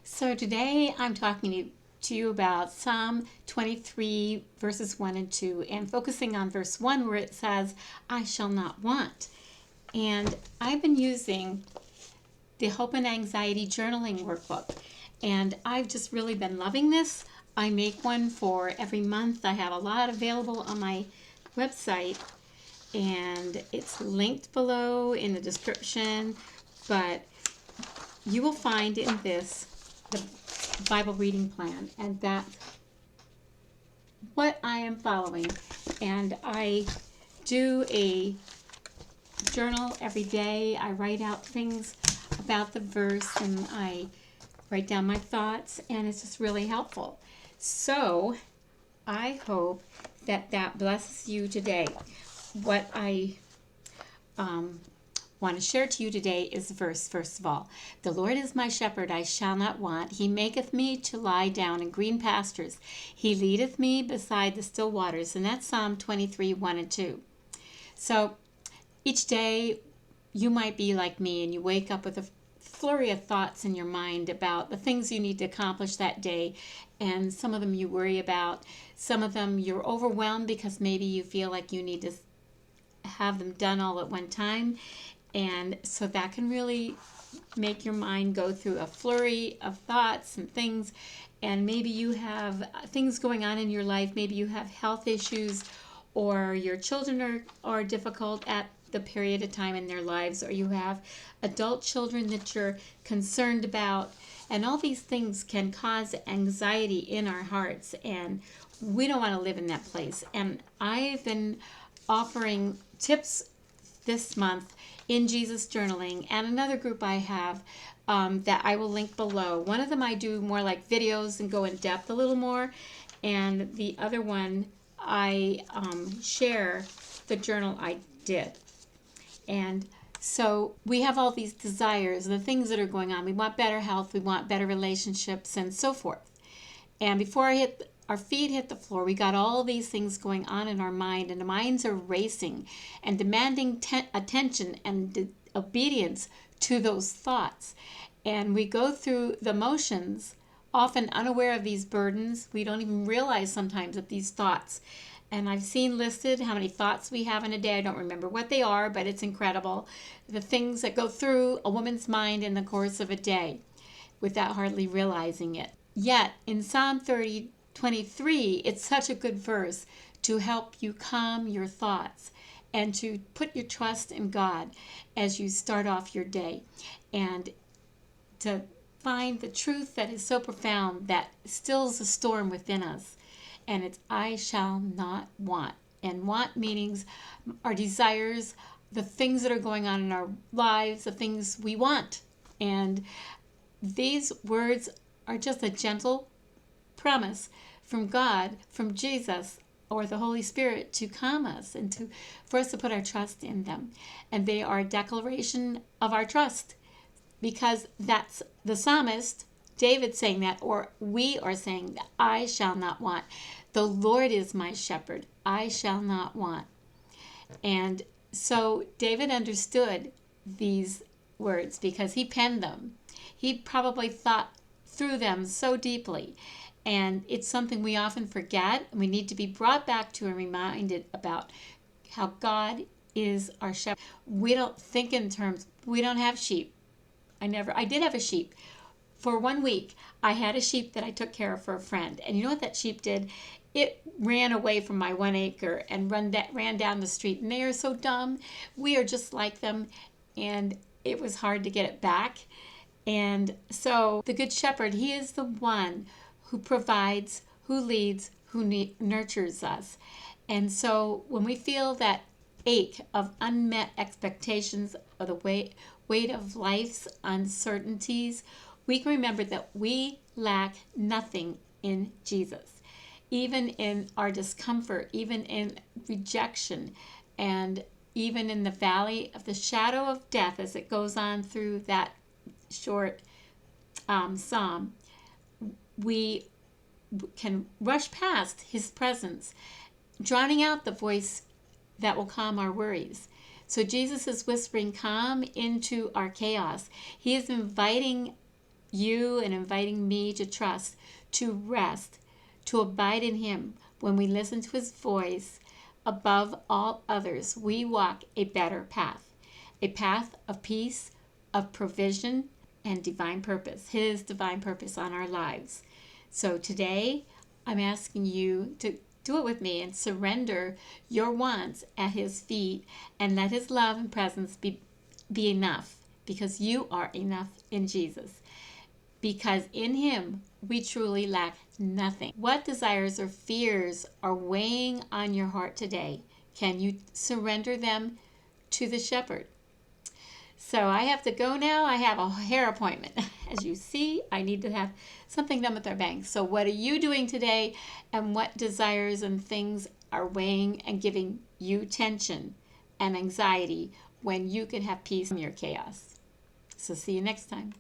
So today I'm talking to you about Psalm 23, verses 1 and 2, and focusing on verse 1 where it says, I shall not want. And I've been using the Hope and Anxiety Journaling Workbook, and I've just really been loving this. I make one for every month. I have a lot available on my website, and it's linked below in the description, but you will find in this the Bible reading plan, and that's what I am following. And I do a journal every day. I write out things about the verse and I write down my thoughts, and it's just really helpful. So I hope that that blesses you today. What I want to share to you today is the verse. First of all, the Lord is my shepherd, I shall not want. He maketh me to lie down in green pastures. He leadeth me beside the still waters. And that's Psalm 23, 1 and 2. So each day you might be like me and you wake up with a flurry of thoughts in your mind about the things you need to accomplish that day. And some of them you worry about. Some of them you're overwhelmed because maybe you feel like you need to have them done all at one time. And so that can really make your mind go through a flurry of thoughts and things. And maybe you have things going on in your life. Maybe you have health issues, or your children are difficult at the period of time in their lives, or you have adult children that you're concerned about. And all these things can cause anxiety in our hearts, and we don't want to live in that place. And I've been offering tips this month in Jesus Journaling, and another group I have that I will link below. One of them I do more like videos and go in depth a little more, and the other one I share the journal I did. And so we have all these desires and the things that are going on. We want better health, we want better relationships, and so forth. And before our feet hit the floor, we got all these things going on in our mind, and the minds are racing and demanding attention and obedience to those thoughts. And we go through the motions, often unaware of these burdens. We don't even realize sometimes that these thoughts. And I've seen listed how many thoughts we have in a day. I don't remember what they are, but it's incredible. The things that go through a woman's mind in the course of a day without hardly realizing it. Yet, in Psalm 23, it's such a good verse to help you calm your thoughts and to put your trust in God as you start off your day, and to find the truth that is so profound that stills the storm within us. And it's I shall not want. And want meanings our desires, the things that are going on in our lives, the things we want. And these words are just a gentle promise from God, from Jesus, or the Holy Spirit to calm us and for us to put our trust in them. And they are a declaration of our trust, because that's the psalmist, David, saying that, or we are saying that I shall not want. The Lord is my shepherd, I shall not want. And so David understood these words because he penned them. He probably thought through them so deeply. And it's something we often forget. We need to be brought back to and reminded about how God is our shepherd. We don't think in terms, we don't have sheep. I did have a sheep. For 1 week, I had a sheep that I took care of for a friend. And you know what that sheep did? It ran away from my 1 acre and ran down the street. And they are so dumb. We are just like them. And it was hard to get it back. And so the Good Shepherd, he is the one who provides, who leads, who nurtures us. And so when we feel that ache of unmet expectations or the weight of life's uncertainties, we can remember that we lack nothing in Jesus. Even in our discomfort, even in rejection, and even in the valley of the shadow of death, as it goes on through that short psalm, we can rush past his presence, drowning out the voice that will calm our worries. So Jesus is whispering calm into our chaos. He is inviting you and inviting me to trust, to rest, to abide in Him. When we listen to His voice above all others, we walk a better path, a path of peace, of provision, and divine purpose, His divine purpose on our lives. So today, I'm asking you to do it with me and surrender your wants at His feet and let His love and presence be enough, because you are enough in Jesus. Because in Him, we truly lack nothing. What desires or fears are weighing on your heart today? Can you surrender them to the shepherd? So I have to go now. I have a hair appointment. As you see, I need to have something done with our bangs. So what are you doing today? And what desires and things are weighing and giving you tension and anxiety when you can have peace in your chaos? So see you next time.